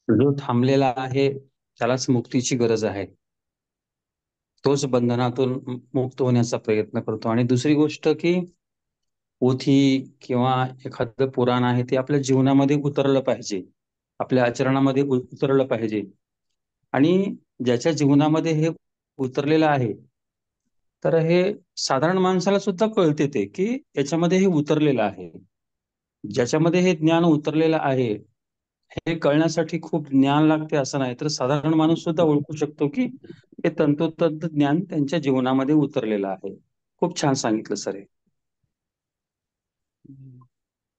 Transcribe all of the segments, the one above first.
जो थांबलेला आहे त्यालाच मुक्तीची गरज आहे. तोच बंधनातून मुक्त होण्याचा प्रयत्न करतो. आणि दुसरी गोष्ट की पोथी किंवा एखादं पुराण आहे ते आपल्या जीवनामध्ये उतरलं पाहिजे. आपल्या आचरणामध्ये उतरलं पाहिजे. आणि ज्याच्या जीवनामध्ये हे उतरलेलं आहे, तर हे साधारण माणसाला सुद्धा कळते ते, की याच्यामध्ये हे उतरलेलं आहे. ज्याच्यामध्ये हे ज्ञान उतरलेलं आहे, हे कळण्यासाठी खूप ज्ञान लागते असं नाही, तर साधारण माणूस सुद्धा ओळखू शकतो, की हे तंतोतंत ज्ञान त्यांच्या जीवनामध्ये उतरलेलं आहे. खूप छान सांगितलं सर हे.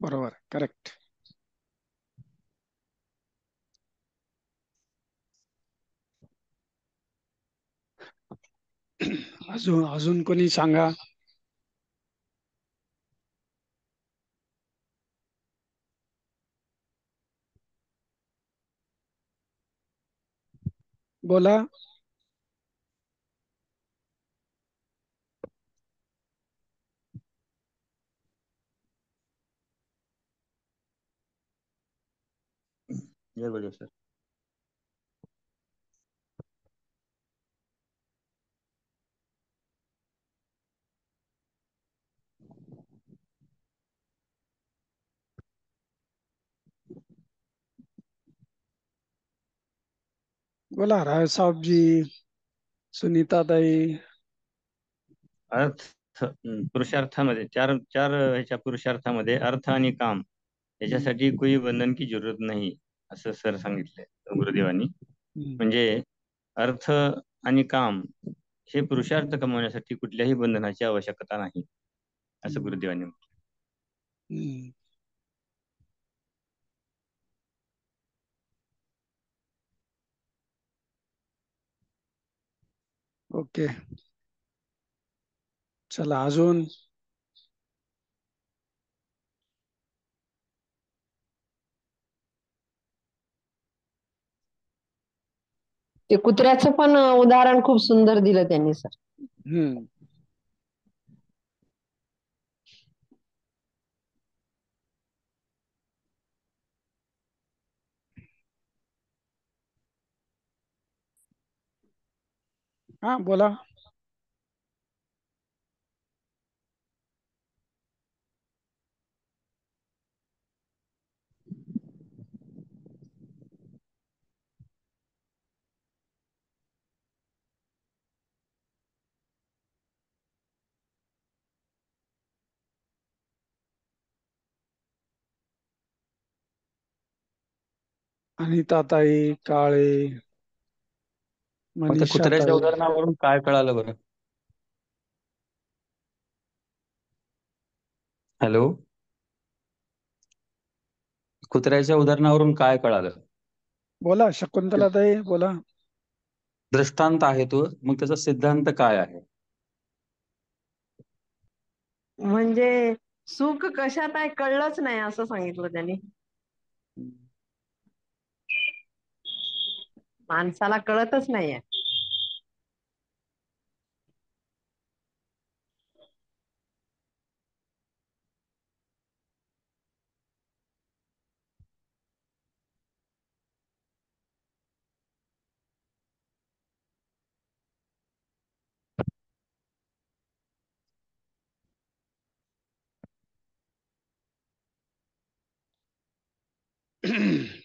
बरोबर, करेक्ट. अजून अजून कोणी सांगा. बोला. जय गुरुदेव सर. बोला राय साहेब जी, सुनीता ताई. अर्थ पुरुषार्थामध्ये चार चार ह्याच्या पुरुषार्थामध्ये अर्थ आणि काम याच्यासाठी कोई बंधन की जरूरत नाही असं सर सांगितलंय गुरुदेवांनी. म्हणजे अर्थ आणि काम हे पुरुषार्थ कमवण्यासाठी कुठल्याही बंधनाची आवश्यकता नाही असं गुरुदेवांनी म्हटलं. ओके, चला अजून. ते कुत्र्याचं पण उदाहरण खूप सुंदर दिलं त्यांनी सर. हा बोला. अनिताताई काळे, मग त्या कुत्र्याच्या मनीषाताई. उदाहरणावरून काय कळालं बरं? हॅलो, कुत्र्याच्या उदाहरणावरून काय कळालं? बोला शकुंतलाताई, बोला. दृष्टांत आहे तो, मग त्याचा सिद्धांत काय आहे? म्हणजे सुख कशात आहे कळलंच नाही असं सांगितलं त्यांनी. माणसाला कळतच नाहीये.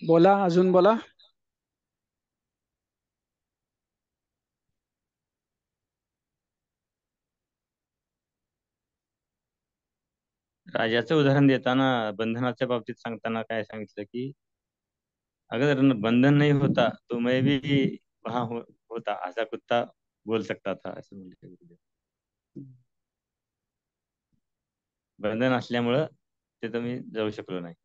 बोला अजून, बोला. राजाचं उदाहरण देताना बंधनाच्या बाबतीत सांगताना काय सांगितलं की अगर बंधन नहीं होता तो मैं भी वहां होता, ऐसा कुत्ता बोल सकता था असं म्हणले गुरुदेव. बंधन असल्यामुळं तिथं मी जाऊ शकलो नाही.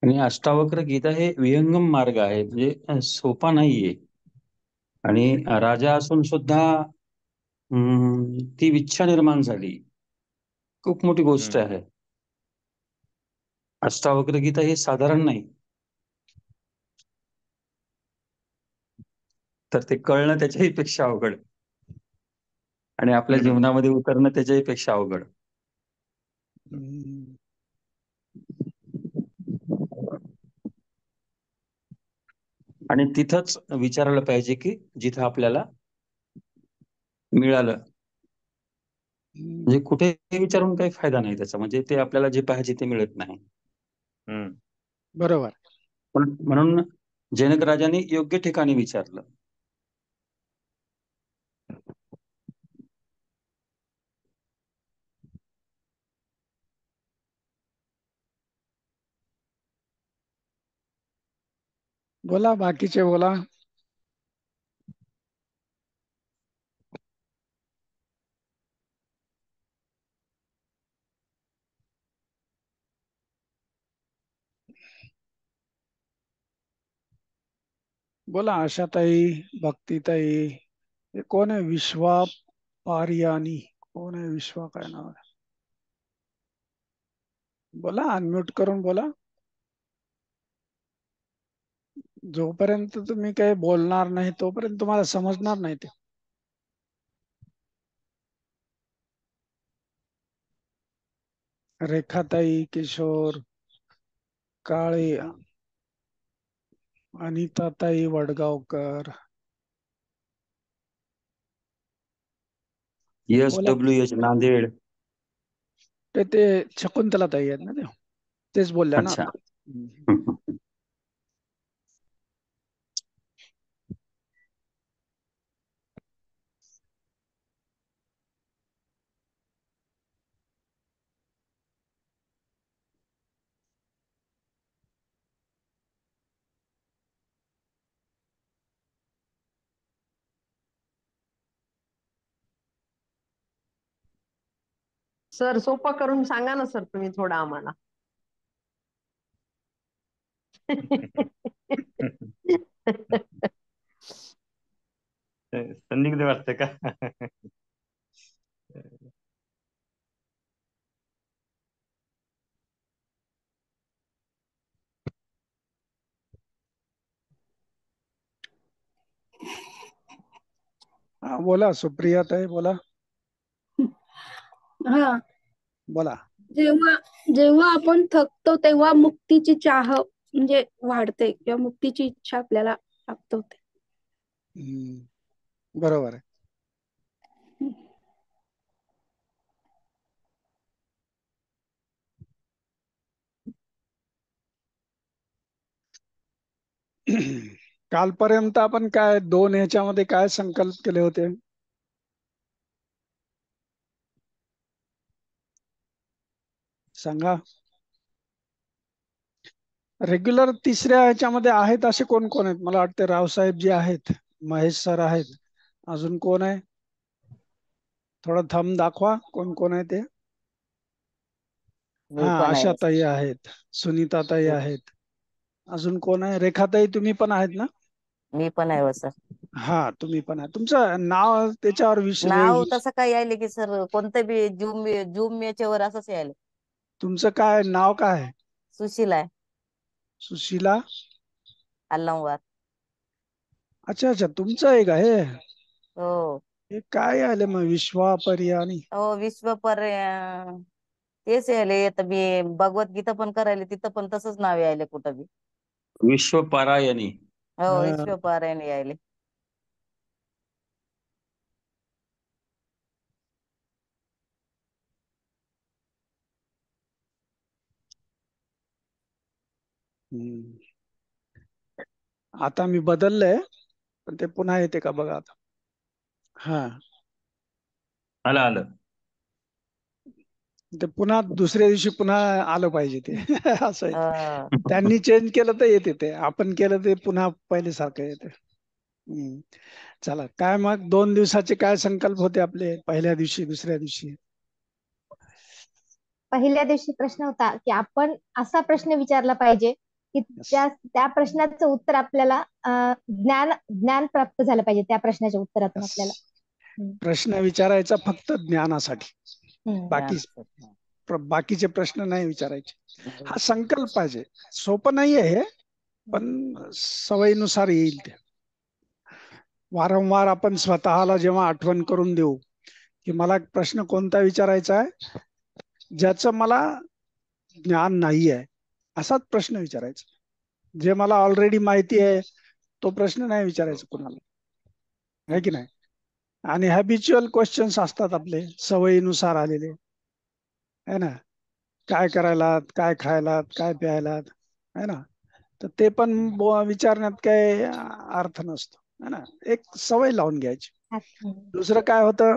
आणि अष्टावक्र गीता हे विहंगम मार्ग आहे, म्हणजे सोपा नाहीये. आणि राजा असून सुद्धा ती इच्छा निर्माण झाली, खूप मोठी गोष्ट आहे. अष्टावक्र गीता हे साधारण नाही. तर ते कळणं त्याच्याही पेक्षा अवघड, आणि आपल्या जीवनामध्ये उतरणं त्याच्याही पेक्षा अवघड. हम्म. आणि तिथंच विचारायला पाहिजे की जिथं आपल्याला मिळालं. म्हणजे कुठे विचारून काही फायदा नाही त्याचा, म्हणजे ते आपल्याला जे पाहिजे ते मिळत नाही. बरोबर. म्हणून जनक राजाने योग्य ठिकाणी विचारलं. बोला, बाकीचे बोला. बोला, आशाताई, भक्तीताई. हे कोण आहे? विश्वा पारियानी कोण आहे? विश्वा काय नाव आहे? बोला, अनम्यूट करून बोला. जोपर्यंत तुम्ही काही बोलणार नाही तोपर्यंत तुम्हाला समजणार नाही ते. रेखाताई, किशोर काळे, अनिताताई वडगावकर. बोला. SWH नांदेड. ते शकुंतला ताई आहेत ना, तेच बोलल्या ना अच्छा. आता. सर सोपं करून सांगा ना सर तुम्ही थोडं आम्हाला. संदिग्ध वाटतं का? हा, बोला सुप्रिया ताई, बोला. हा, बोला. जेव्हा जेव्हा आपण थकतो तेव्हा मुक्तीची चाह म्हणजे वाढते किंवा मुक्तीची इच्छा आपल्याला प्राप्त होते. बरोबर आहे. कालपर्यंत आपण काय 2 ह्याच्यामध्ये काय संकल्प केले होते? सांगा. रेग्युलर तिसऱ्या ह्याच्यामध्ये आहेत असे कोण कोण आहेत? मला वाटतं रावसाहेब जी आहेत, महेश सर आहेत, अजून कोण आहे? थोडा थंब दाखवा, कोण कोण आहे ते. मी हा, पण आहे. आशाताई आहेत, सुनीताताई आहेत, अजून कोण आहे? रेखाताई तुम्ही पण आहेत ना? मी पण आहे हो सर. हा, तुम्ही पण आहे. तुमचं नाव त्याच्यावर नाव तसं काय यायले की सर कोणतं बी जूम याच्यावर असंच यायले. तुमचं काय नाव काय आहे? सुशील आहे. सुशीला अल्लमवार. अच्छा अच्छा, तुमचं आहे का हे? हो हे काय आले मग विश्वा पर्यानी? हो, विश्व तेच यायले. आता मी भगवद्गीता पण करायले तिथं पण तसंच नाव यायले कुठं बी. विश्वपारायणी. हो, विश्व पारायण यायले. आता मी बदललंय, पण ते पुन्हा येते का बघा आता. हा, आलं आलं. ते पुन्हा दुसऱ्या दिवशी पुन्हा आलं पाहिजे ते. असं आहे. अं, त्यांनी चेंज केलं तर येते ते, आपण केलं ते पुन्हा पहिले सारखं येते. चला, काय मग 2 दिवसाचे काय संकल्प होते आपले पहिल्या दिवशी, दुसऱ्या दिवशी? पहिल्या दिवशी प्रश्न होता की आपण असा प्रश्न विचारला पाहिजे की त्या प्रश्नाचं उत्तर आपल्याला ज्ञान ज्ञान प्राप्त झालं पाहिजे त्या प्रश्नाच्या उत्तरातून आपल्याला. प्रश्न विचारायचा फक्त ज्ञानासाठी, ज्ञान. बाकीचे प्रश्न नाही विचारायचे. हा संकल्प पाहिजे. सोपं नाहीये हे, पण सवयीनुसार येईल ते. वारंवार आपण स्वतःला जेव्हा आठवण करून देऊ की मला प्रश्न कोणता विचारायचा आहे, ज्याचं मला ज्ञान नाही आहे असाच प्रश्न विचारायचा. जे मला ऑलरेडी माहिती आहे तो प्रश्न नाही विचारायचा कुणाला, आहे की नाही. आणि हॅबिच्युअल क्वेश्चन्स असतात आपले सवयीनुसार आलेले, है ना. काय करायलात, काय खायलात, काय प्यायलात, है ना. तर ते पण विचारण्यात काही अर्थ नसतो, है ना. एक सवय लावून घ्यायची. दुसरं काय होतं,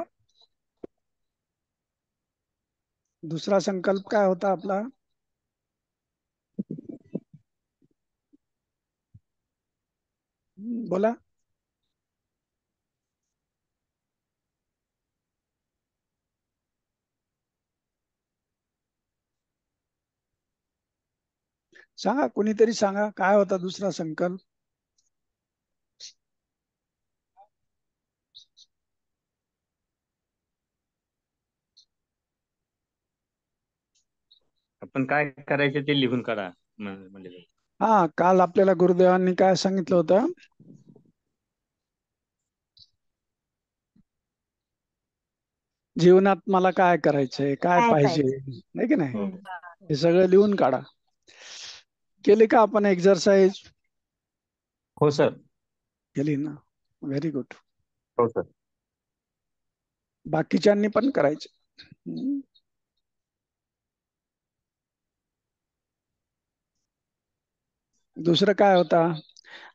दुसरा संकल्प काय होता आपला, बोला. सांगा, कोणीतरी सांगा, काय होता दुसरा संकल्प. आपण काय करायचं ते लिहून काढा म्हणजे. हा, काल आपल्याला गुरुदेवांनी काय सांगितलं होतं, जीवनात मला काय करायचंय, काय पाहिजे, आहे की नाही, हे सगळं लिहून काढा. केली का आपण एक्सरसाइज? हो सर. केली ना, व्हेरी गुड. हो सर. बाकीच्यांनी पण करायचे. हम्म. दुसरं काय होता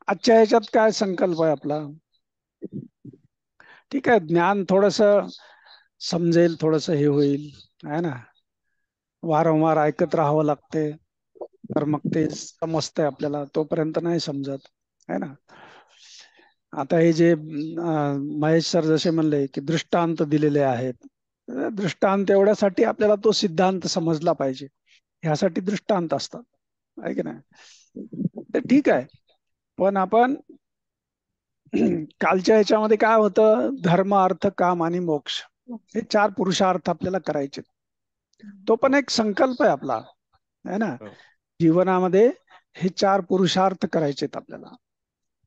आजच्या ह्याच्यात, काय संकल्प आहे आपला. ठीक आहे, ज्ञान थोडस समजेल, थोडस हे होईल, है ना. वारंवार ऐकत राहावं लागते, तर मग ते समजतंय आपल्याला, तोपर्यंत नाही समजत, है ना. आता हे जे महेश सर जसे म्हणले की दृष्टांत दिलेले आहेत, दृष्टांत एवढ्यासाठी आपल्याला तो सिद्धांत समजला पाहिजे, ह्यासाठी दृष्टांत असतात, आहे की नाही. ते ठीक आहे, पण आपण कालच्या ह्याच्यामध्ये काय होतं, धर्म, अर्थ, काम आणि मोक्ष, हे 4 पुरुषार्थ आपल्याला करायचे. तो पण एक संकल्प आहे आपला, है ना. जीवनामध्ये हे 4 पुरुषार्थ करायचे आपल्याला.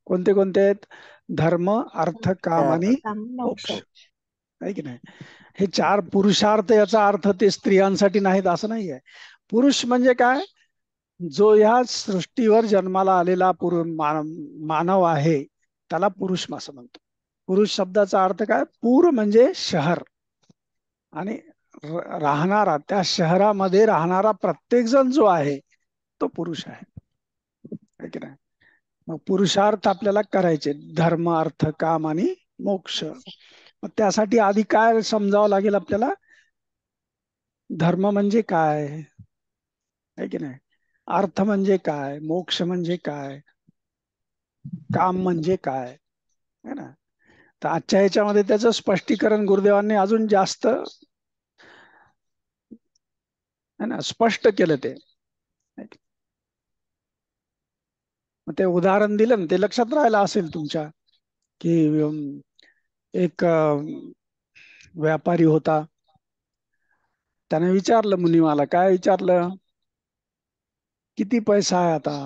कोणते कोणते आहेत? धर्म, अर्थ, काम आणि मोक्ष, आहे की नाही. हे 4 पुरुषार्थ, याचा अर्थ ते स्त्रियांसाठी नाहीत असं नाही आहे. पुरुष म्हणजे काय, जो ह्या सृष्टीवर जन्माला आलेला मानव आहे त्याला पुरुष असं म्हणतो. पुरुष शब्दाचा अर्थ काय, पूर म्हणजे शहर, आणि राहणारा, त्या शहरामध्ये राहणारा प्रत्येक जण जो आहे तो पुरुष आहे की नाही. मग पुरुषार्थ आपल्याला करायचे, धर्म, अर्थ, काम आणि मोक्ष. मग त्यासाठी आधी काय समजावं लागेल आपल्याला, धर्म म्हणजे काय, आहे की नाही, अर्थ म्हणजे काय, मोक्ष म्हणजे काय, काम म्हणजे काय, है ना. तर आजच्या ह्याच्यामध्ये त्याचं स्पष्टीकरण गुरुदेवांनी अजून जास्त, है ना, स्पष्ट केलं ते. मग ते उदाहरण दिलं ना, ते लक्षात राहिलं असेल तुमच्या, की एक व्यापारी होता, त्याने विचारलं मुनिमाला, काय विचारलं, किती पैसा आहे आता,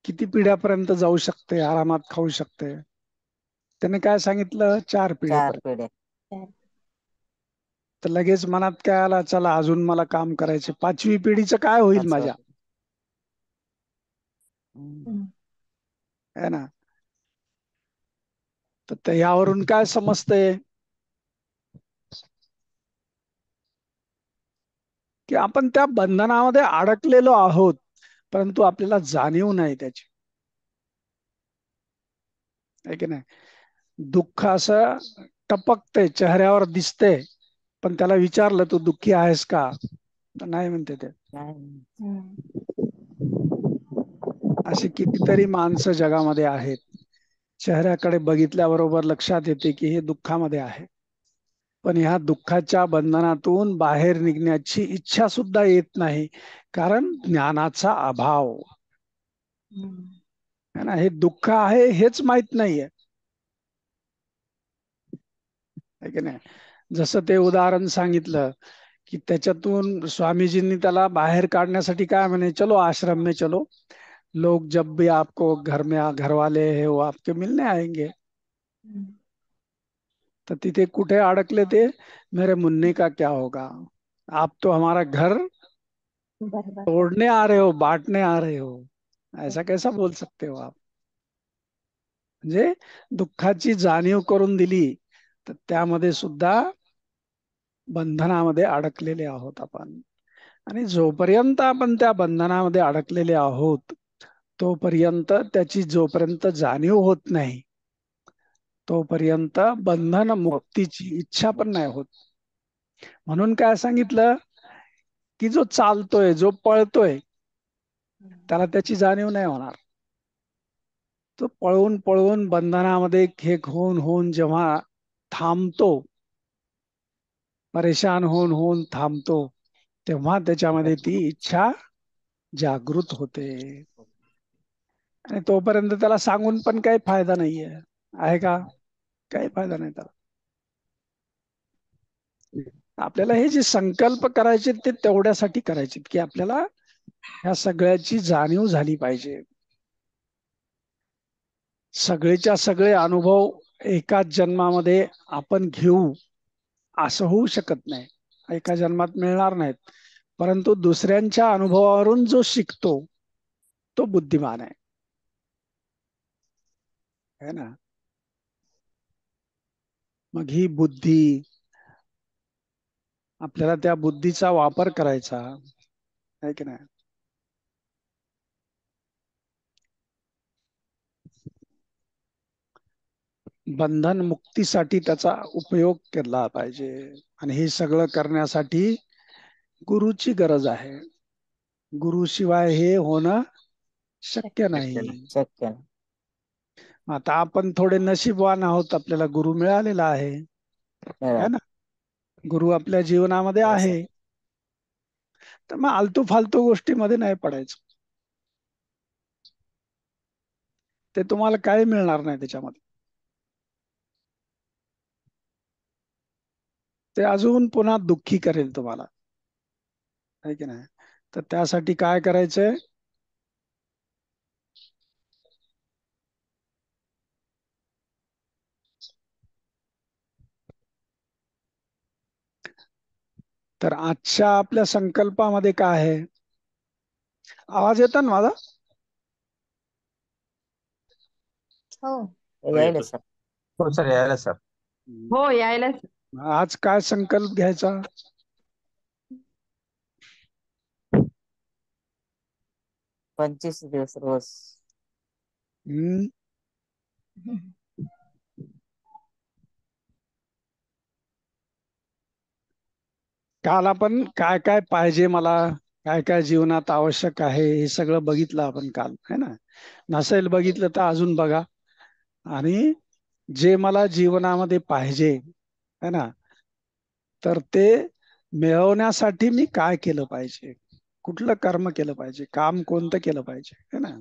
किती पिढ्यापर्यंत जाऊ शकते, आरामात खाऊ शकते. त्याने काय सांगितलं, 4 पिढ्यापर्यंत. तर लगेच मनात काय आला, चला अजून मला काम करायचे, 5वी पिढीचं काय होईल माझ्या, है ना. तर यावरून काय समजतंय, की आपण त्या बंधनामध्ये अडकलेलो आहोत, परंतु आपल्याला जाणीव नाही त्याची, आहे की नाही. दुःख असं टपकते, चेहऱ्यावर दिसते, पण त्याला विचारलं तू दुःखी आहेस का, तर नाही म्हणते ते. अशी कितीतरी माणसं जगामध्ये आहेत, चेहऱ्याकडे बघितल्याबरोबर लक्षात येते की हे दुःखामध्ये आहे, पण ह्या दुःखाच्या बंधनातून बाहेर निघण्याची इच्छा सुद्धा येत नाही, कारण ज्ञानाचा अभाव, है ना. हे दुःख आहे हेच माहित नाहीये, आहे की नाही. जसं ते उदाहरण सांगितलं की त्याच्यातून स्वामीजींनी त्याला बाहेर काढण्यासाठी काय म्हणे, चलो आश्रम में चलो, लोग जब भी आपको घर वाले है वो आपके मिलने आएंगे. तर तिथे कुठे अडकले ते, मेरे मुन्नी का क्या होगा, आप तो हमारा घर बरोबर. तोड़ने आ रहे हो, बांटने आ रहे हो, ऐसा कैसा बोल सकते हो आप? म्हणजे दुःखाची जाणीव करून दिली तर त्यामध्ये सुद्धा बंधनामध्ये अडकलेले आहोत आपण. आणि जोपर्यंत आपण त्या बंधनामध्ये अडकलेले आहोत तोपर्यंत त्याची जोपर्यंत जाणीव होत नाही तोपर्यंत बंधन मुक्तीची इच्छा पण नाही होत. म्हणून काय सांगितलं की जो चालतोय, जो पळतोय, त्याला त्याची जाणीव नाही होणार. तो पळून पळून बंधनामध्ये खेक होऊन होऊन जेव्हा थांबतो, परेशान होऊन होऊन थांबतो, तेव्हा त्याच्यामध्ये ती इच्छा जागृत होते. आणि तोपर्यंत त्याला सांगून पण काही फायदा नाहीये, आहे का? काही फायदा नाही त्याला. आपल्याला हे जे संकल्प करायचे ते तेवढ्यासाठी करायचे की आपल्याला ह्या सगळ्याची जाणीव झाली पाहिजे. सगळेच्या सगळे अनुभव एकाच जन्मामध्ये आपण घेऊ असं होऊ शकत नाही, एका जन्मात मिळणार नाहीत. परंतु दुसऱ्यांच्या अनुभवावरून जो शिकतो तो बुद्धिमान आहे, है ना? मग ही बुद्धी, आपल्याला त्या बुद्धीचा वापर करायचा आहे की नाही? बंधन मुक्तीसाठी त्याचा उपयोग केला पाहिजे. आणि हे सगळं करण्यासाठी गुरुची गरज आहे. गुरुशिवाय हे होणं शक्य नाही. शक्य नाही. आता आपण थोडे नशीबवान आहोत, आपल्याला गुरु मिळालेला आहे, है ना? गुरु आपल्या जीवनामध्ये आहे. तर मग आलतू फालतू गोष्टीमध्ये नाही पडायचं. ते तुम्हाला काही मिळणार नाही त्याच्यामध्ये. ते अजून पुन्हा दुःखी करेल तुम्हाला, आहे की नाही? तर त्यासाठी काय करायचंय? तर आजच्या आपल्या संकल्पामध्ये काय आहे? आवाज येतो ना माझा? हो. यायला सर. हो सर, यायला सर. हो यायला. आज काय संकल्प घ्यायचा? 25 दिवस रोज. हम्म. काल आपण काय काय पाहिजे मला, काय काय जीवनात आवश्यक आहे, हे सगळं बघितलं आपण काल, है ना? नसेल बघितलं तर अजून बघा. आणि जे मला जीवनामध्ये पाहिजे, है ना, तर ते मिळवण्यासाठी मी काय केलं पाहिजे, कुठलं कर्म केलं पाहिजे, काम कोणतं केलं पाहिजे, है ना?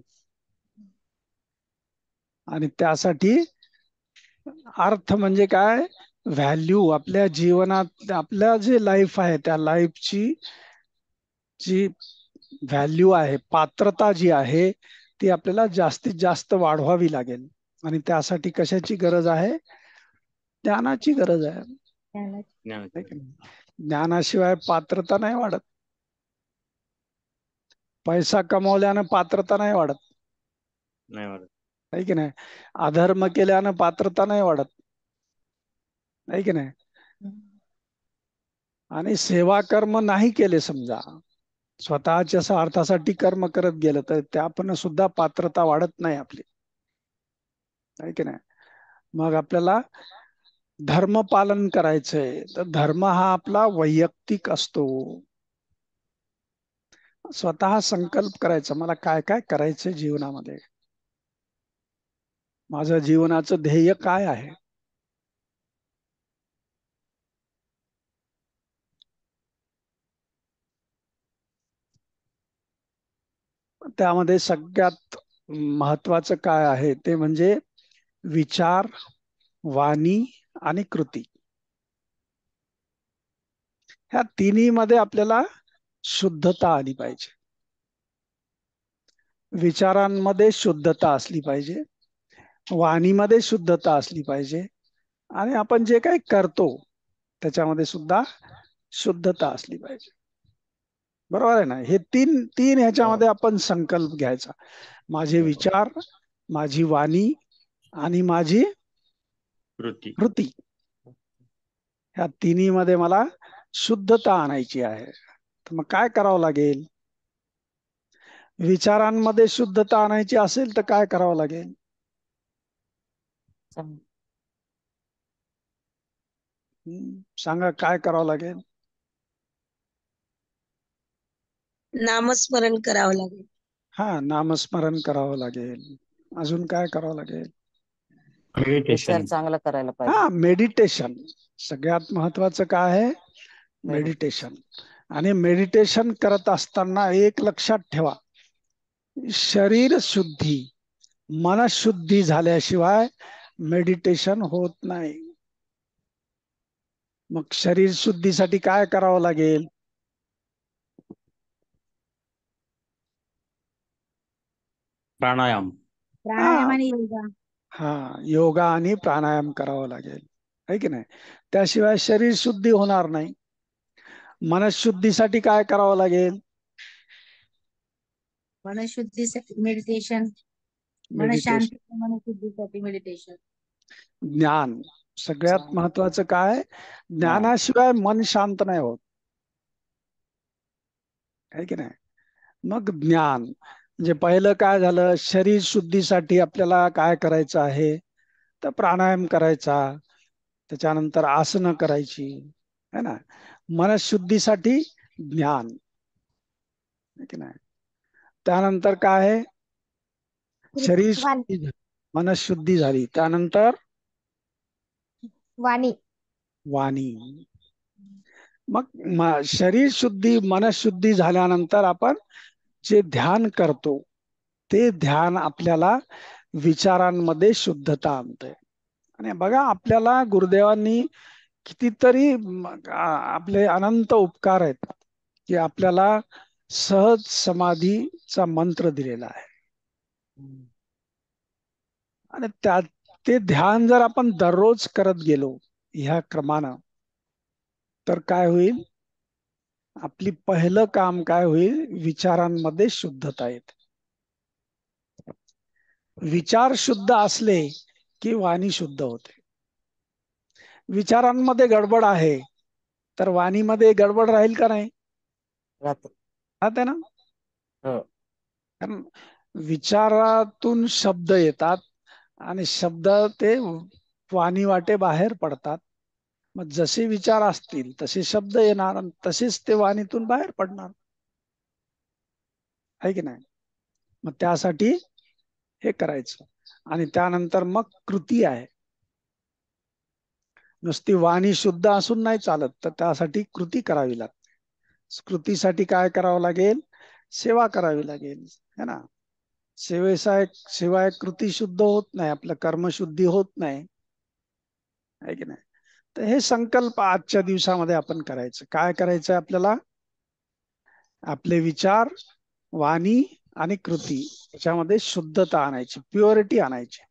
आणि त्यासाठी अर्थ म्हणजे काय? व्हॅल्यू. आपल्या जीवनात आपल्या जे लाईफ आहे त्या लाईफची जी व्हॅल्यू आहे, पात्रता जी आहे, ती आपल्याला जास्तीत जास्त वाढवावी लागेल. आणि त्यासाठी कशाची गरज आहे? ज्ञानाची गरज आहे. ज्ञानाशिवाय पात्रता नाही वाढत. पैसा कमवल्यानं पात्रता नाही वाढत, आहे की नाही? अधर्म केल्यानं पात्रता नाही वाढत, आहे की नाही? आणि सेवा कर्म नाही केले, समजा स्वतःच्या स्वार्थासाठी कर्म करत गेलं, तर त्या पण सुद्धा पात्रता वाढत नाही आपली, आहे की नाही? मग आपल्याला धर्म पालन करायचंय, तर धर्म हा आपला वैयक्तिक असतो. स्वतः संकल्प करायचा, मला काय काय करायचंय जीवनामध्ये, माझं जीवनाचं ध्येय काय आहे. त्यामध्ये सगळ्यात महत्वाचं काय आहे ते म्हणजे विचार, वाणी आणि कृती. ह्या तिन्ही मध्ये आपल्याला शुद्धता आली पाहिजे. विचारांमध्ये शुद्धता असली पाहिजे, वाणीमध्ये शुद्धता असली पाहिजे, आणि आपण जे काही करतो त्याच्यामध्ये सुद्धा शुद्धता असली पाहिजे. बरोबर आहे ना. हे तीन तीन ह्याच्यामध्ये आपण संकल्प घ्यायचा. माझे विचार, माझी वाणी आणि माझी कृती, ह्या तिन्ही मध्ये मला शुद्धता आणायची आहे. तर मग काय करावं लागेल? विचारांमध्ये शुद्धता आणायची असेल तर काय करावं लागेल? सांगा काय करावं लागेल? नामस्मरण करावं लागेल. हा, नामस्मरण करावं लागेल. अजून काय करावं लागेल? विचार चांगला करायला पाहिजे. हा, मेडिटेशन. सगळ्यात महत्वाचं काय आहे? मेडिटेशन. आणि मेडिटेशन करत असताना एक लक्षात ठेवा, शरीर शुद्धी, मनशुद्धी झाल्याशिवाय मेडिटेशन होत नाही. मग शरीर शुद्धीसाठी काय करावं लागेल? प्राणायाम. प्राणायाम आणि योगा. हा, योगा आणि प्राणायाम करावं लागेल, है की नाही? त्याशिवाय शरीर शुद्धी होणार नाही. मनशुद्धीसाठी काय करावं लागेल? मनशुद्धीसाठी मेडिटेशन. मनशांती, मनशुद्धीसाठी मेडिटेशन. ज्ञान. सगळ्यात महत्वाचं काय? ज्ञानाशिवाय मन शांत नाही होत, है की नाही? मग ज्ञान म्हणजे पहिलं काय झालं? शरीर शुद्धीसाठी आपल्याला काय करायचं आहे? तर प्राणायाम करायचा, त्याच्यानंतर आसनं करायची, है ना? मनशुद्धीसाठी ज्ञान, है की नाही? त्यानंतर काय आहे? शरीर शुद्धी झाली, मनशुद्धी झाली, त्यानंतर वाणी. वाणी. मग शरीर शुद्धी, मनशुद्धी झाल्यानंतर आपण जे ध्यान करतो ते ध्यान आपल्याला विचारांमध्ये शुद्धता आणतंय. आणि बघा, आपल्याला गुरुदेवांनी कितीतरी आपले अनंत उपकार आहेत की आपल्याला सहज समाधीचा मंत्र दिलेला आहे. आणि ते ध्यान जर आपण दररोज करत गेलो ह्या क्रमानं, तर काय होईल? आपली पहिलं काम काय होईल? विचारांमध्ये शुद्धता येते. विचार शुद्ध असले की वाणी शुद्ध होते. विचारांमध्ये गडबड आहे तर वाणीमध्ये गडबड राहील का नाही? राहते ना. कारण विचारातून शब्द येतात आणि शब्द ते वाणी वाटे बाहेर पडतात. मग जसे विचार असतील तसे शब्द येणार आणि तसेच ते वाणीतून बाहेर पडणार, आहे की नाही? मग त्यासाठी हे करायचं. आणि त्यानंतर मग कृती आहे. नुसती वाणी शुद्ध असून नाही चालत, तर त्यासाठी कृती करावी लागते. कृतीसाठी काय करावं लागेल? सेवा करावी लागेल, है ना? शिवाय कृती शुद्ध होत नाही, आपलं कर्मशुद्धी होत नाही, आहे की नाही? तर हे संकल्प आजच्या दिवसामध्ये आपण करायचं. काय करायचं आपल्याला? आपले विचार, वाणी आणि कृती याच्यामध्ये शुद्धता आणायची, प्युरिटी आणायची.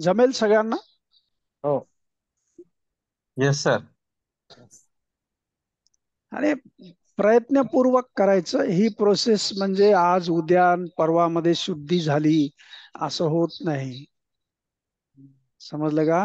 जमेल सगळ्यांना? हो. Yes sir. आणि प्रयत्नपूर्वक करायचं. ही प्रोसेस म्हणजे आज उद्या परवामध्ये शुद्धी झाली असं होत नाही. समजलं का?